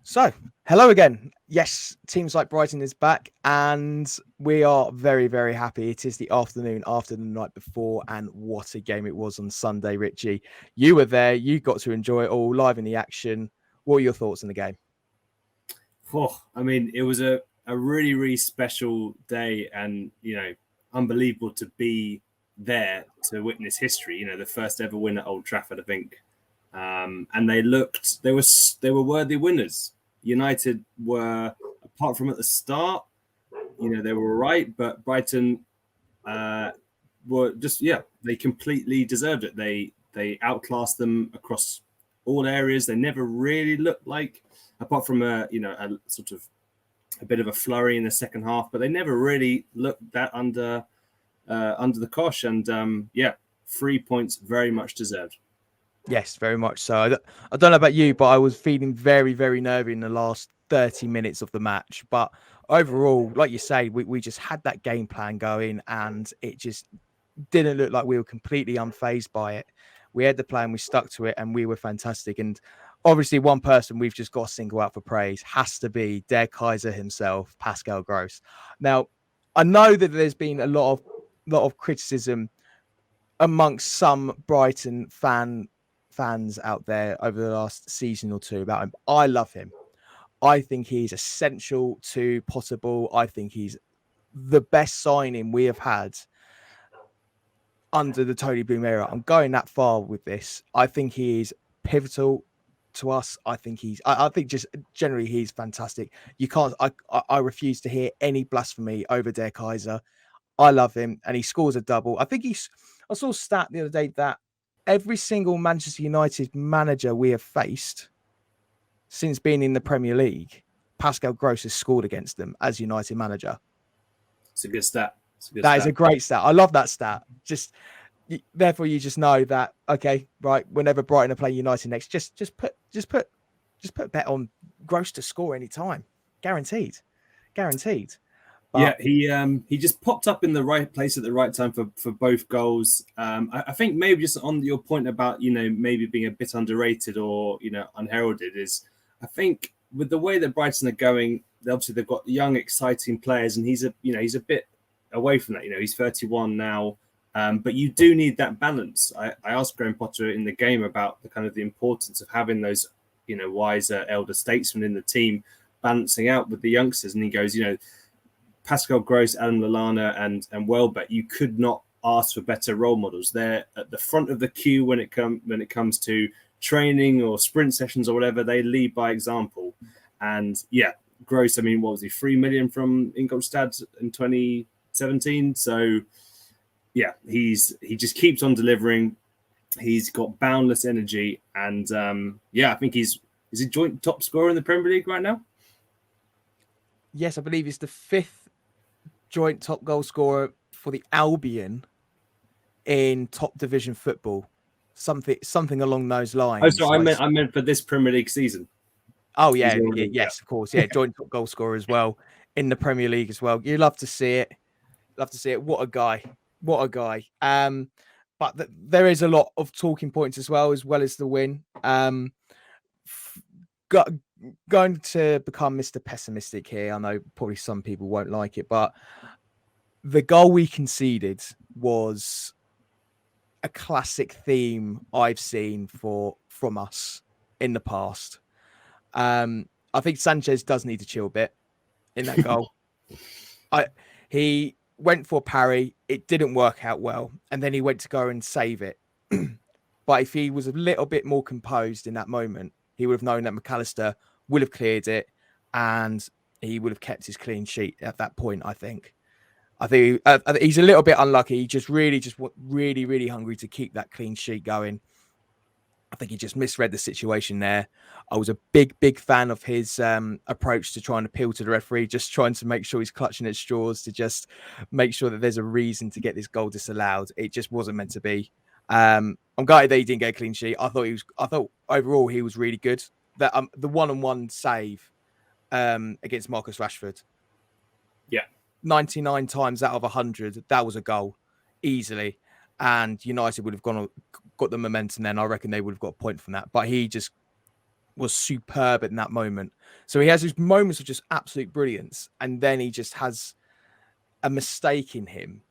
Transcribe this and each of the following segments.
So, hello again. Yes, Teams Like Brighton is back, and we are very, very happy. It is the afternoon after the night before, and what a game it was on Sunday, Richie. You were there, you got to enjoy it all live in the action. What are your thoughts on the game? Oh, I mean, it was a really, really special day and, unbelievable to be there to witness history. The first ever win at Old Trafford, I think. And they were worthy winners. United were, apart from at the start, they were right, but Brighton were just, they completely deserved it. They outclassed them across all areas. They never really looked like, apart from a sort of a bit of a flurry in the second half, but they never really looked that under the cosh. And 3 points very much deserved. Yes, very much so. I don't know about you, but I was feeling very, very nervy in the last 30 minutes of the match. But overall, like you say, we just had that game plan going, and it just didn't look like we were completely unfazed by it. We had the plan, we stuck to it, and we were fantastic. And obviously, one person we've just got to single out for praise has to be Der Kaiser himself, Pascal Gross. Now, I know that there's been a lot of criticism amongst some Brighton fans out there over the last season or two about him. I love him. I think he's essential to Potterball. I think he's the best signing we have had under the Tony Bloom era. I'm going that far with this. I think he is pivotal to us. I think just generally he's fantastic. You can't. I refuse to hear any blasphemy over Der Kaiser. I love him, and he scores a double. I saw a stat the other day that every single Manchester United manager we have faced since being in the Premier League, Pascal Gross has scored against them as United manager. It's a good stat. That is a great stat. I love that stat. Therefore, you just know that, okay, right, whenever Brighton are playing United next, just put a bet on Gross to score any time. Guaranteed. But he just popped up in the right place at the right time for both goals. I think maybe just on your point about maybe being a bit underrated or unheralded is, I think with the way that Brighton are going, obviously they've got young exciting players, and he's a bit away from that. He's 31 now, but you do need that balance. I asked Graham Potter in the game about the importance of having those wiser elder statesmen in the team balancing out with the youngsters, and he goes, Pascal Gross, Adam Lallana, and Welbeck, you could not ask for better role models. They're at the front of the queue when it comes to training or sprint sessions or whatever. They lead by example. And Gross, I mean, what was he, 3 million from Ingolstadt in 2017? So he just keeps on delivering. He's got boundless energy, and I think he's a joint top scorer in the Premier League right now. Yes, I believe he's the 5th joint top goal scorer for the Albion in top division football, something along those lines. Oh, so I meant for this Premier League season. Oh yeah, yes, of course, joint top goal scorer as well in the Premier League as well. You love to see it. What a guy. But there is a lot of talking points as well as the win. Going to become Mr. Pessimistic here. I know probably some people won't like it, but the goal we conceded was a classic theme I've seen from us in the past. I think Sanchez does need to chill a bit in that goal. He went for parry. It didn't work out well. And then he went to go and save it. But if he was a little bit more composed in that moment, he would have known that McCallister would have cleared it, and he would have kept his clean sheet at that point. I think he's a little bit unlucky. He just really hungry to keep that clean sheet going. I think he just misread the situation there. I was a big fan of his approach to trying to appeal to the referee, just trying to make sure he's clutching at straws to just make sure that there's a reason to get this goal disallowed. It just wasn't meant to be. I'm gutted that he didn't get a clean sheet. I thought overall he was really good. That the one-on-one save against Marcus Rashford. 99 times out of 100, that was a goal easily. And United would have got the momentum then. I reckon they would have got a point from that. But he just was superb in that moment. So he has these moments of just absolute brilliance, and then he just has a mistake in him.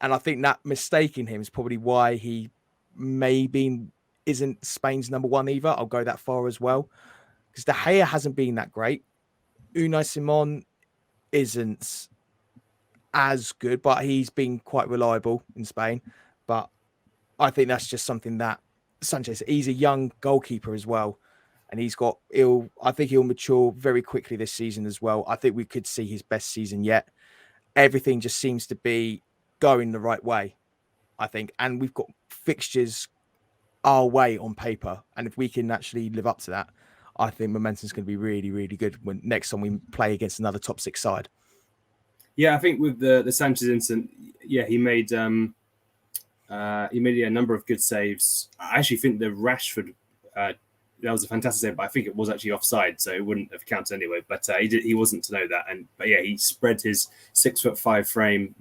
And I think that mistake in him is probably why he maybe isn't Spain's number one either. I'll go that far as well. Because De Gea hasn't been that great. Unai Simon isn't as good, but he's been quite reliable in Spain. But I think that's just something that Sanchez, he's a young goalkeeper as well. And I think he'll mature very quickly this season as well. I think we could see his best season yet. Everything just seems to be going the right way, I think. And we've got fixtures our way on paper. And if we can actually live up to that, I think momentum's going to be really, really good when next time we play against another top six side. Yeah, I think with the Sanchez incident, he made a number of good saves. I actually think the Rashford that was a fantastic save, but I think it was actually offside, so it wouldn't have counted anyway. But he wasn't to know that, but he spread his 6'5" frame,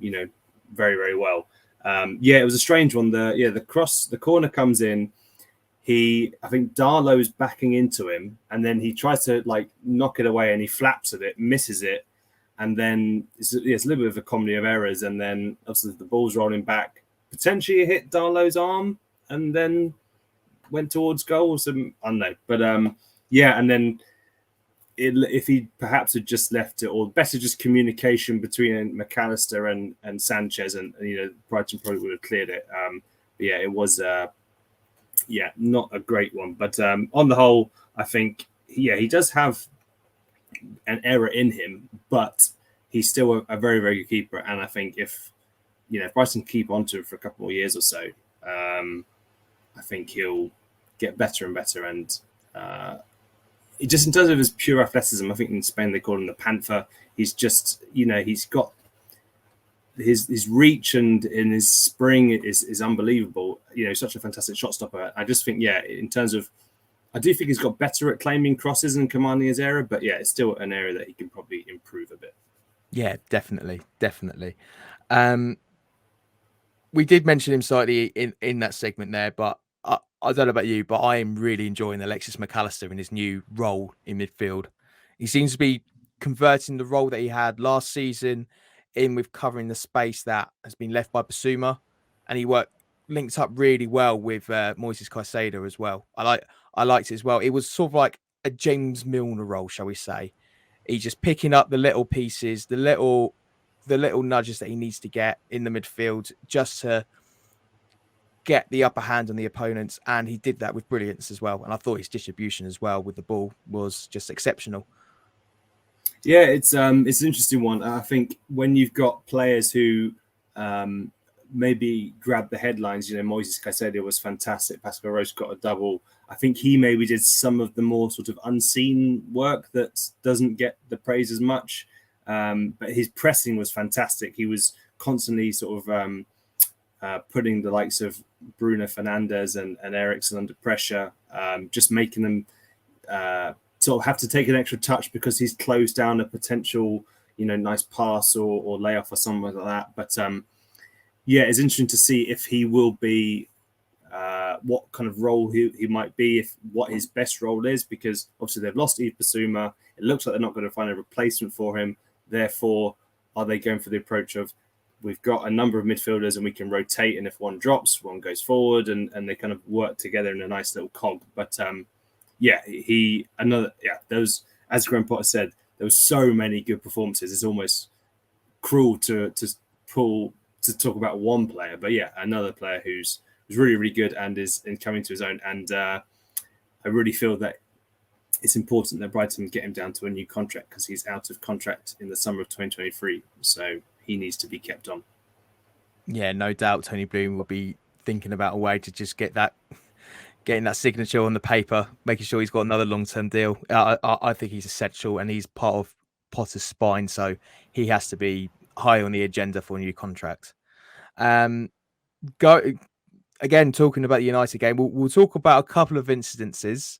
very, very well. It was a strange one. The corner comes in. I think Darlow's backing into him, and then he tries to knock it away, and he flaps at it, misses it, and then it's a little bit of a comedy of errors. And then obviously the ball's rolling back, potentially hit Darlow's arm, and then went towards goal. I don't know, but and then if he perhaps had just left it, or better just communication between McCallister and Sanchez, and Brighton probably would have cleared it. It was not a great one, but on the whole, I think he does have an error in him, but he's still a very, very good keeper. And I think if Brighton keep on to him for a couple more years or so, I think he'll get better and better. And just in terms of his pure athleticism, I think in Spain they call him the Panther. He's just, he's got his reach and in his spring is unbelievable. Such a fantastic shot stopper. I just think, in terms of, I do think he's got better at claiming crosses and commanding his area, but it's still an area that he can probably improve a bit. Yeah, definitely. We did mention him slightly in that segment there, but I don't know about you, but I am really enjoying Alexis McCallister in his new role in midfield. He seems to be converting the role that he had last season in with covering the space that has been left by Basuma, and he linked up really well with Moises Caicedo as well. I liked it as well. It was sort of like a James Milner role, shall we say? He's just picking up the little pieces, the little nudges that he needs to get in the midfield just to get the upper hand on the opponents, and he did that with brilliance as well. And I thought his distribution as well with the ball was just exceptional. Yeah, it's an interesting one. I think when you've got players who maybe grab the headlines, Moises Caicedo was fantastic. Pascal Gross got a double. I think he maybe did some of the more sort of unseen work that doesn't get the praise as much. But his pressing was fantastic. He was constantly sort of putting the likes of Bruno Fernandes and Eriksen under pressure, just making them sort of have to take an extra touch because he's closed down a potential, nice pass or layoff or something like that. But it's interesting to see if he will be what kind of role he might be, what his best role is, because obviously they've lost Yves Bissouma. It looks like they're not going to find a replacement for him. Therefore, are they going for the approach of, we've got a number of midfielders and we can rotate, and if one drops, one goes forward, and they kind of work together in a nice little cog. But those, as Graham Potter said, there were so many good performances. It's almost cruel to talk about one player, but another player who's really, really good and is coming to his own. And I really feel that it's important that Brighton get him down to a new contract, because he's out of contract in the summer of 2023. So he needs to be kept on. Yeah, no doubt Tony Bloom will be thinking about a way to just getting that signature on the paper, making sure he's got another long-term deal. I think he's essential, and he's part of Potter's spine, so he has to be high on the agenda for a new contract. Go again, talking about the United game, we'll talk about a couple of incidents.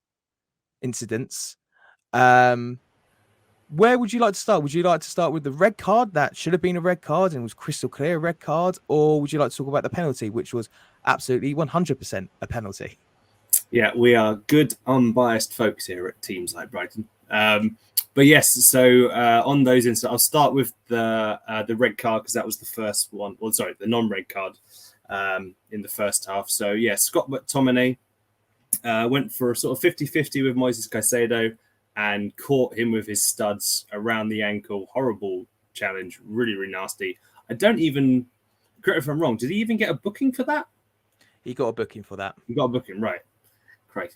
Where would you like to start? Would you like to start with the red card that should have been a red card and was crystal clear a red card, or would you like to talk about the penalty, which was absolutely 100% a penalty? Yeah, we are good, unbiased folks here at teams like Brighton. But yes, so on those instances, I'll start with the red card because that was the first one. Well, sorry, the non-red card in the first half. So yeah, Scott McTominay went for a sort of 50-50 with Moises Caicedo and caught him with his studs around the ankle. Horrible challenge, really, really nasty. I don't even, correct if I'm wrong, did he even get a booking for that? He got a booking for that. He got a booking, right. Great.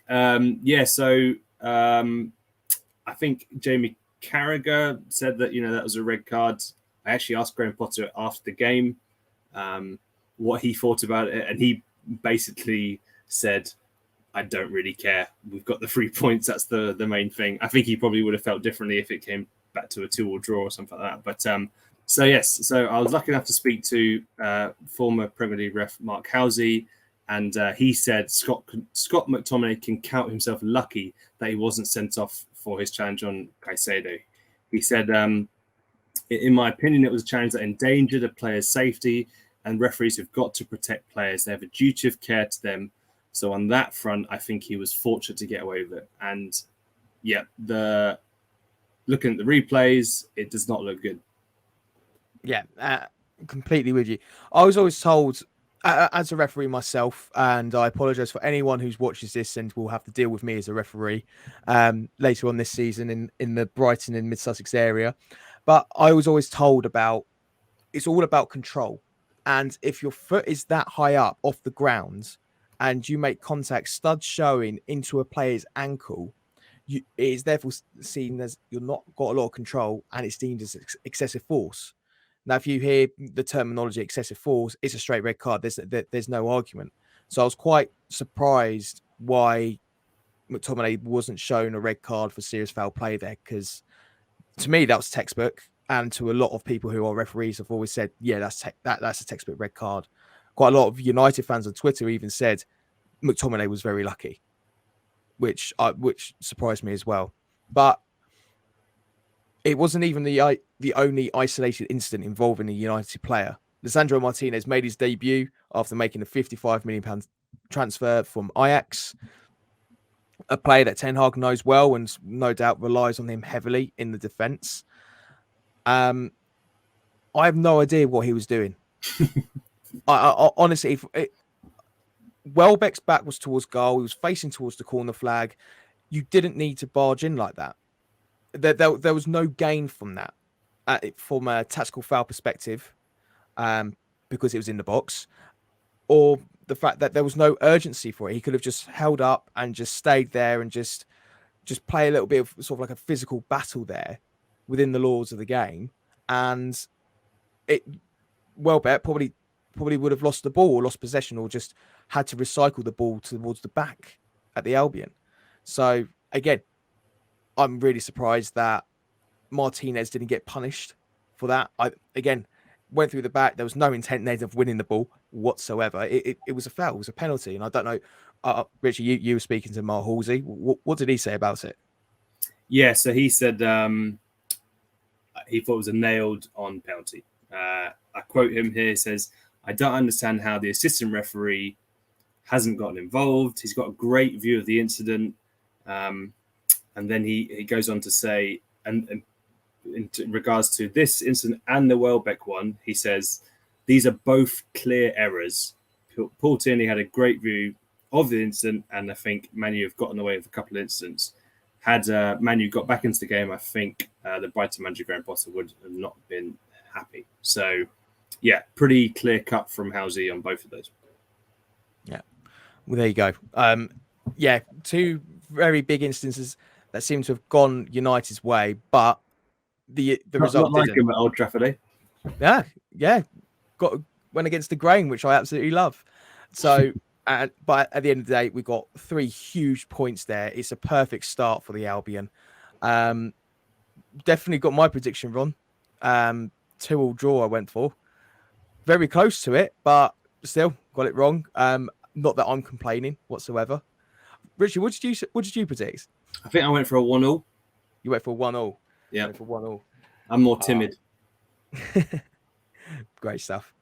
I think Jamie Carragher said that, that was a red card. I actually asked Graham Potter after the game what he thought about it, and he basically said, I don't really care. We've got the 3 points. That's the main thing. I think he probably would have felt differently if it came back to a 2-2 draw or something like that. But so I was lucky enough to speak to former Premier League ref Mark Howsey, and he said Scott McTominay can count himself lucky that he wasn't sent off for his challenge on Caicedo. He said, in my opinion, it was a challenge that endangered a player's safety, and referees have got to protect players. They have a duty of care to them. So on that front, I think he was fortunate to get away with it. And yeah, looking at the replays, it does not look good. Yeah, completely with you. I was always told, as a referee myself, and I apologise for anyone who watches this and will have to deal with me as a referee later on this season in the Brighton and Mid Sussex area. But I was always told it's all about control. And if your foot is that high up off the ground and you make contact, studs showing into a player's ankle, it is therefore seen as you're not got a lot of control, and it's deemed as excessive force. Now, if you hear the terminology excessive force, it's a straight red card. There's no argument. So I was quite surprised why McTominay wasn't shown a red card for serious foul play there, because to me that was textbook, and to a lot of people who are referees have always said, yeah, that's a textbook red card. Quite a lot of United fans on Twitter even said McTominay was very lucky, which surprised me as well. But it wasn't even the only isolated incident involving a United player. Lisandro Martinez made his debut after making a £55 million transfer from Ajax, a player that Ten Hag knows well and no doubt relies on him heavily in the defence. I have no idea what he was doing. I honestly, Welbeck's back was towards goal. He was facing towards the corner flag. You didn't need to barge in like that. There was no gain from that from a tactical foul perspective, because it was in the box, or the fact that there was no urgency for it. He could have just held up and just stayed there and just play a little bit of sort of like a physical battle there within the laws of the game. And Welbeck probably would have lost the ball or lost possession, or just had to recycle the ball towards the back at the Albion. So again, I'm really surprised that Martinez didn't get punished for that. I went through the back. There was no intent there of winning the ball whatsoever. It was a foul. It was a penalty. And I don't know, Richie, you were speaking to Mark Halsey. What did he say about it? Yeah, so he said he thought it was a nailed on penalty. I quote him here. He says, I don't understand how the assistant referee hasn't gotten involved. He's got a great view of the incident. And then he goes on to say, and in regards to this incident and the Welbeck one, he says, these are both clear errors. Paul Tierney had a great view of the incident, and I think Man U have gotten away with a couple of incidents. Had Man U got back into the game, I think the Brighton manager, Graham Potter, would have not been happy. So, yeah, pretty clear cut from Howsey on both of those. Yeah, well, there you go. Yeah, two very big instances that seem to have gone United's way, but the result not like didn't. him at Old Trafford, eh? Yeah, went against the grain, which I absolutely love. So, but at the end of the day, we got 3 huge points there. It's a perfect start for the Albion. Definitely got my prediction wrong. 2-2 draw I went for. Very close to it, but still got it wrong. Not that I'm complaining whatsoever. Richard, what did you predict? I think I went for a 1-0. You went for 1-0. Yeah, for 1-0. I'm more timid. Great stuff.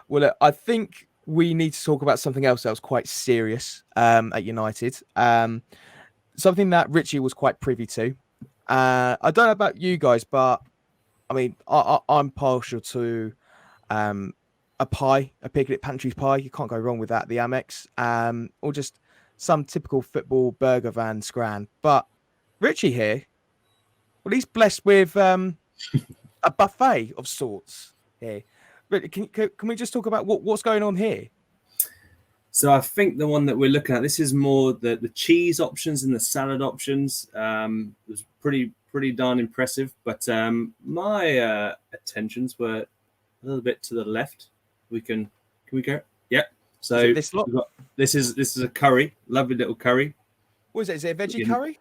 Well, look, I think we need to talk about something else that was quite serious at United. Something that Richie was quite privy to. I don't know about you guys, but I mean, I'm partial to a piglet pantry pie. You can't go wrong with that. The Amex, or just some typical football burger van scran. But Richie here, well, he's blessed with a buffet of sorts here. But can we just talk about what's going on here? So I think the one that we're looking at, this is more the cheese options and the salad options. It was pretty darn impressive. But my attentions were a little bit to the left. Can we go? Yep. So this is a curry, lovely little curry. What is it? Is it a veggie curry?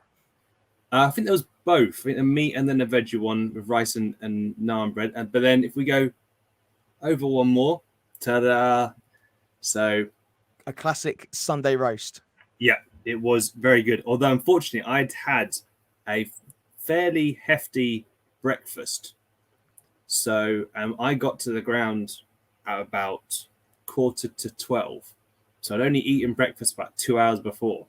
I think there was both. I think a meat and then a veggie one with rice and naan bread. But then if we go over one more, ta-da! So a classic Sunday roast. Yeah, it was very good. Although unfortunately, I'd had a fairly hefty breakfast, so I got to the ground at about 11:45. So I'd only eaten breakfast about 2 hours before,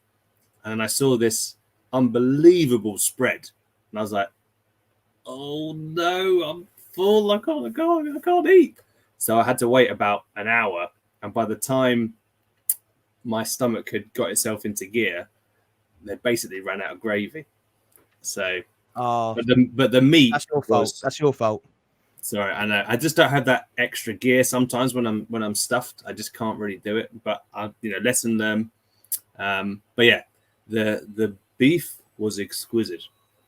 and then I saw this unbelievable spread, and I was like, "Oh no, I'm full! I can't eat." So I had to wait about an hour, and by the time my stomach had got itself into gear, they basically ran out of gravy. So, but the meat. That's your fault. That's your fault. Sorry, I know. I just don't have that extra gear sometimes when I'm stuffed. I just can't really do it. But I, lesson learned. But yeah, the beef was exquisite.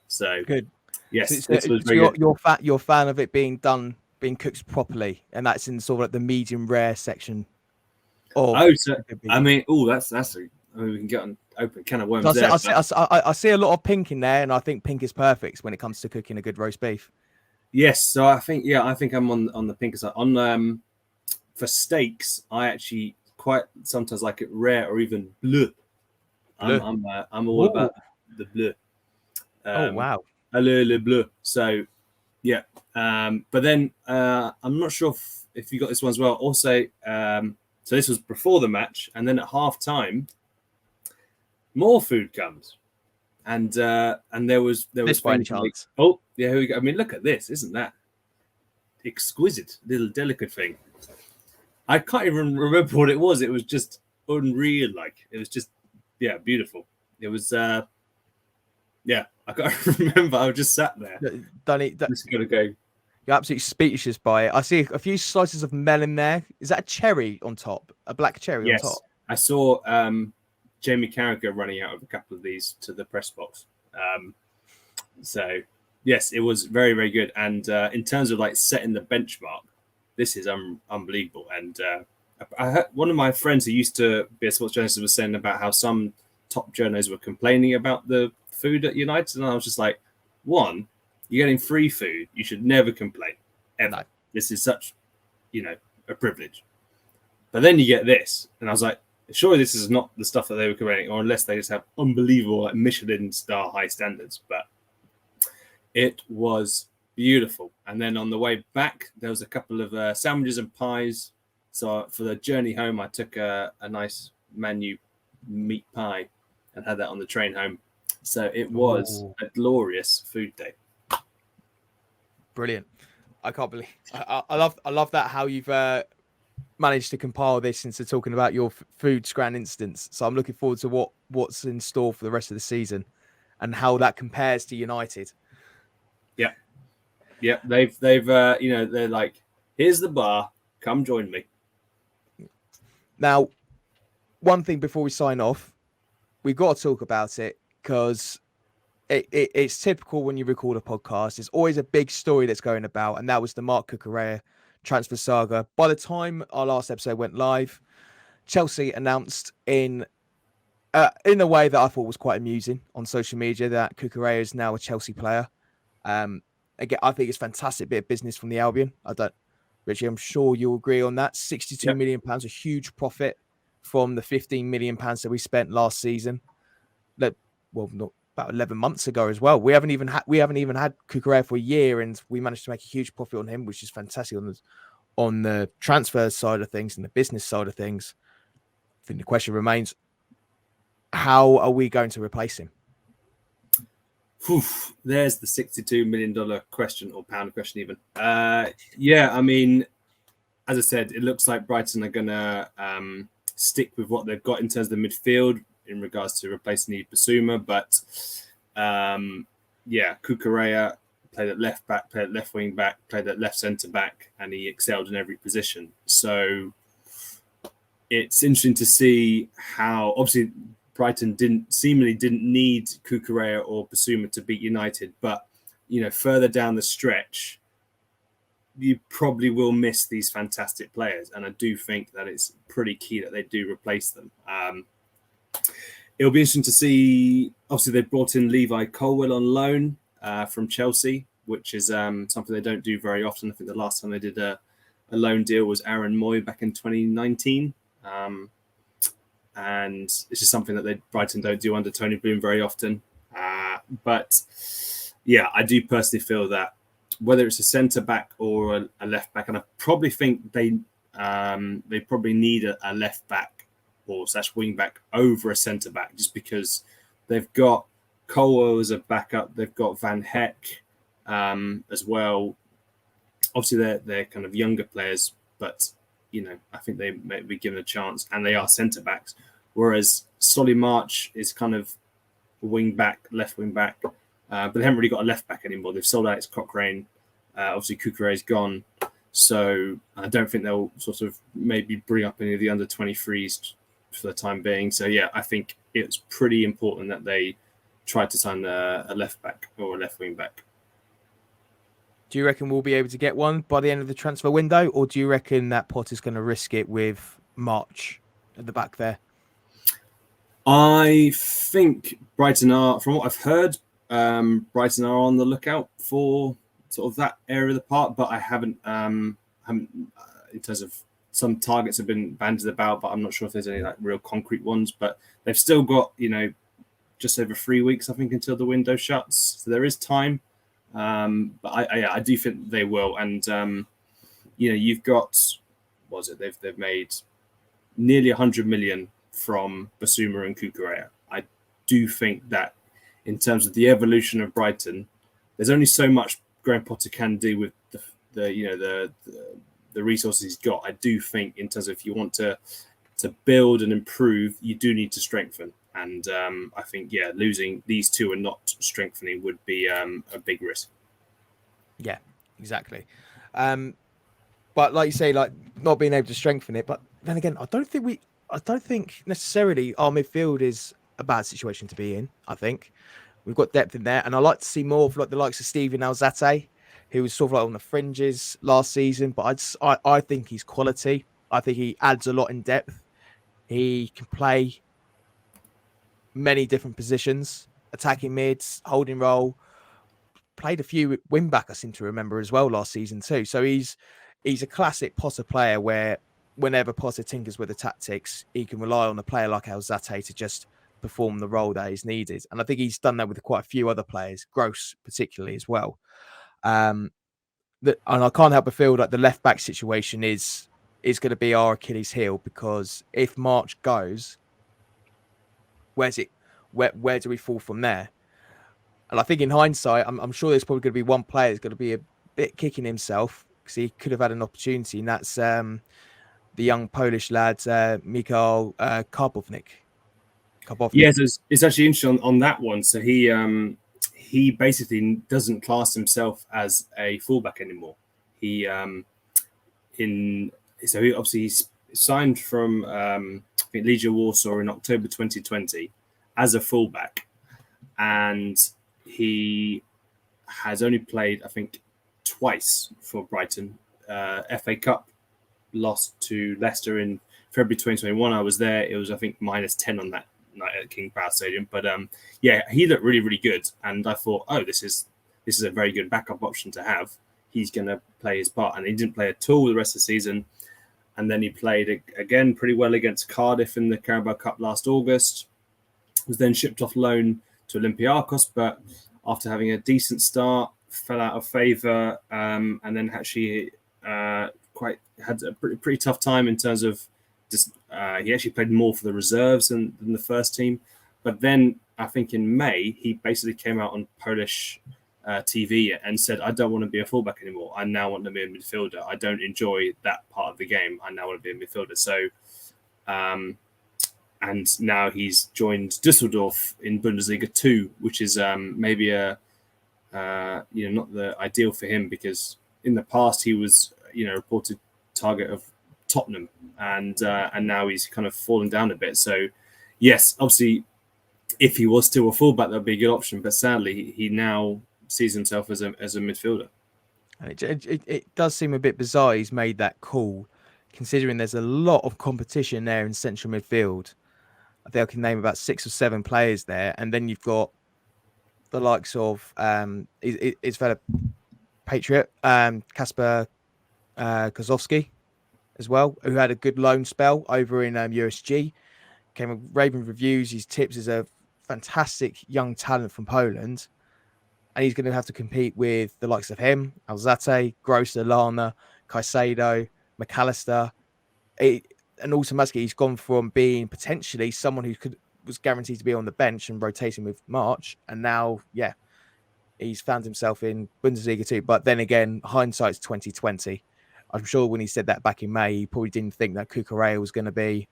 So good. Yes, so this was very good. You're a fan of it being cooked properly, and that's in sort of like the medium rare section. I mean, we can get on open can of worms. I see a lot of pink in there, and I think pink is perfect when it comes to cooking a good roast beef. Yes, so I think I'm on the pinker side. On for steaks, I actually quite sometimes like it rare or even bleu. I'm all about the bleu. Oh wow, le bleu. So yeah, but then I'm not sure if you got this one as well. Also, so this was before the match, and then at half time, more food comes. And there was by any chance. Oh yeah, here we go. I mean, look at this! Isn't that exquisite little delicate thing? I can't even remember what it was. It was just unreal. Like it was just beautiful. It was I can't remember. I just sat there. Danny, just gonna go. You're absolutely speechless by it. I see a few slices of melon there. Is that a cherry on top? A black cherry on top? I saw Jamie Carragher running out of a couple of these to the press box. So yes, it was very, very good. And in terms of like setting the benchmark, this is unbelievable. And I heard one of my friends who used to be a sports journalist was saying about how some top journalists were complaining about the food at United, and I was just like, one, you're getting free food, you should never complain ever. No. This is such, a privilege. But then you get this, and I was like, surely this is not the stuff that they were complaining, or unless they just have unbelievable like Michelin star high standards. But it was beautiful. And then on the way back, there was a couple of sandwiches and pies. So for the journey home, I took a nice Manu meat pie and had that on the train home. So it was a glorious food day. Brilliant. I can't believe I love that how you've managed to compile this into talking about your food scran instance. So I'm looking forward to what's in store for the rest of the season and how that compares to United. Yeah. They've they're like, here's the bar, come join me. Now, one thing before we sign off, we've got to talk about it because it's typical when you record a podcast. There's always a big story that's going about, and that was the Marc Cucurella transfer saga. By the time our last episode went live, Chelsea announced in a way that I thought was quite amusing on social media that Cucurella is now a Chelsea player. Again, I think it's a fantastic bit of business from the Albion. Richie, I'm sure you'll agree on that. £62 million, a huge profit from the £15 million that we spent last season. Not about 11 months ago as well. We haven't even had Cucurella for a year, and we managed to make a huge profit on him, which is fantastic on the transfer side of things and the business side of things, I think the question remains, how are we going to replace him? There's the $62 million question, or pound question even. Yeah, I mean, as I said, it looks like Brighton are going to stick with what they've got in terms of the midfield in regards to replacing Basuma. But yeah, Cucurella played at left back, played at left wing back, played at left centre back, and he excelled in every position. So it's interesting to see how, obviously, Brighton seemingly didn't need Cucurella or Basuma to beat United, but further down the stretch, you probably will miss these fantastic players, and I do think that it's pretty key that they do replace them. It'll be interesting to see. Obviously, they brought in Levi Colwill on loan from Chelsea, which is something they don't do very often. I think the last time they did a loan deal was Aaron Moy back in 2019. And it's just something that Brighton don't do under Tony Bloom very often. But yeah, I do personally feel that whether it's a centre back or a left back, and I probably think they probably need a left back or / wing back over a centre back, just because they've got Colwell as a backup, they've got Van Heck as well. Obviously, they're kind of younger players, but I think they may be given a chance, and they are centre backs. Whereas Solly March is kind of wing back, left wing back, but they haven't really got a left back anymore. They've sold out Cochrane. Obviously, Cucurella's gone, so I don't think they'll sort of maybe bring up any of the under 23s for the time being. So yeah, I think it's pretty important that they try to sign a left back or a left wing back. Do you reckon we'll be able to get one by the end of the transfer window, or do you reckon that Potter's going to risk it with March at the back there? I think Brighton are, from what I've heard, Brighton are on the lookout for sort of that area of the park, but I haven't in terms of some targets have been bandied about, but I'm not sure if there's any like real concrete ones. But they've still got just over 3 weeks, I think, until the window shuts, so there is time. But I do think they will, and you've got, what was it? They've made nearly 100 million from Basuma and Cucurella. I do think that in terms of the evolution of Brighton, there's only so much Graham Potter can do with the resources he's got. I do think in terms of if you want to build and improve, you do need to strengthen. And I think, losing these two and not strengthening would be a big risk. Yeah, exactly. But like you say, like not being able to strengthen it. But then again, I don't think necessarily our midfield is a bad situation to be in. I think we've got depth in there, and I like to see more of like the likes of Steven Alzate, who was sort of like on the fringes last season. But I think he's quality. I think he adds a lot in depth. He can play many different positions, attacking mids, holding role, played a few wing back, I seem to remember as well last season too. So he's a classic Potter player where whenever Potter tinkers with the tactics, he can rely on a player like Alzate to just perform the role that is needed. And I think he's done that with quite a few other players, Gross particularly as well. And I can't help but feel like the left back situation is going to be our Achilles heel, because if March goes, where do we fall from there? And I think in hindsight, I'm sure there's probably going to be one player that's going to be a bit kicking himself because he could have had an opportunity, and that's the young Polish lad, Michał Karbownik. Yes, it's actually interesting on that one. So he basically doesn't class himself as a fullback anymore. He obviously he's signed from I think Legia Warsaw in October 2020 as a fullback, and he has only played, I think, twice for Brighton. FA Cup lost to Leicester in February 2021. I was there. It was, I think, -10 on that night at King Power Stadium. But he looked really, really good, and I thought, this is a very good backup option to have. He's going to play his part, and he didn't play at all the rest of the season. And then he played again pretty well against Cardiff in the Carabao Cup last August. Was then shipped off loan to Olympiacos, but after having a decent start, fell out of favour, and then actually had a pretty tough time in terms of just he actually played more for the reserves than the first team. But then I think in May he basically came out on Polish TV and said, "I don't want to be a fullback anymore. I now want to be a midfielder. I don't enjoy that part of the game. I now want to be a midfielder." So, and now he's joined Düsseldorf in Bundesliga 2, which is maybe a not the ideal for him, because in the past he was reported target of Tottenham, and now he's kind of fallen down a bit. So yes, obviously, if he was still a fullback, that'd be a good option. But sadly, he now sees himself as a midfielder. It does seem a bit bizarre he's made that call, considering there's a lot of competition there in central midfield. I think I can name about 6 or 7 players there, and then you've got the likes of his fellow Patriot, Kasper Kozowski as well, who had a good loan spell over in USG. Came with raving reviews. His tips is a fantastic young talent from Poland, and he's going to have to compete with the likes of him, Alzate, Gross, Lallana, Caicedo, McCallister. And automatically he's gone from being potentially someone who was guaranteed to be on the bench and rotating with March, and now he's found himself in Bundesliga 2. But then again, hindsight's 2020. I'm sure when he said that back in May, he probably didn't think that Cucurella was going to be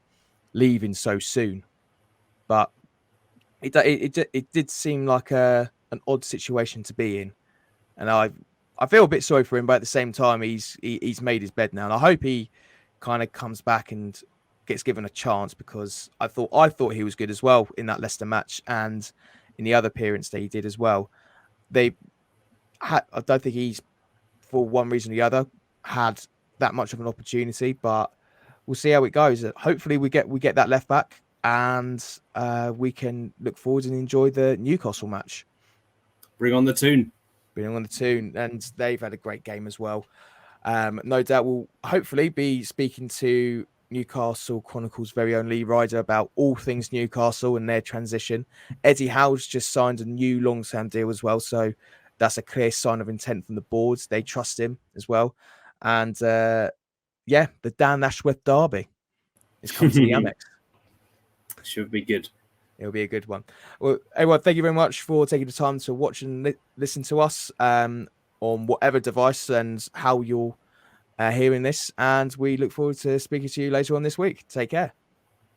leaving so soon. But it did seem like an odd situation to be in, and I feel a bit sorry for him. But at the same time, he's made his bed now, and I hope he kind of comes back and gets given a chance, because I thought he was good as well in that Leicester match and in the other appearance that he did as well. I don't think he's, for one reason or the other, had that much of an opportunity, but we'll see how it goes. Hopefully we get that left back, and we can look forward and enjoy the Newcastle match. Bring on the tune. And they've had a great game as well. No doubt we'll hopefully be speaking to Newcastle Chronicles' very own Lee Ryder about all things Newcastle and their transition. Eddie Howe's just signed a new long-term deal as well, so that's a clear sign of intent from the boards. They trust him as well. And the Dan Ashworth derby is coming to the Amex. Should be good. It'll be a good one. Well, everyone, thank you very much for taking the time to watch and listen to us on whatever device and how you're hearing this. And we look forward to speaking to you later on this week. Take care.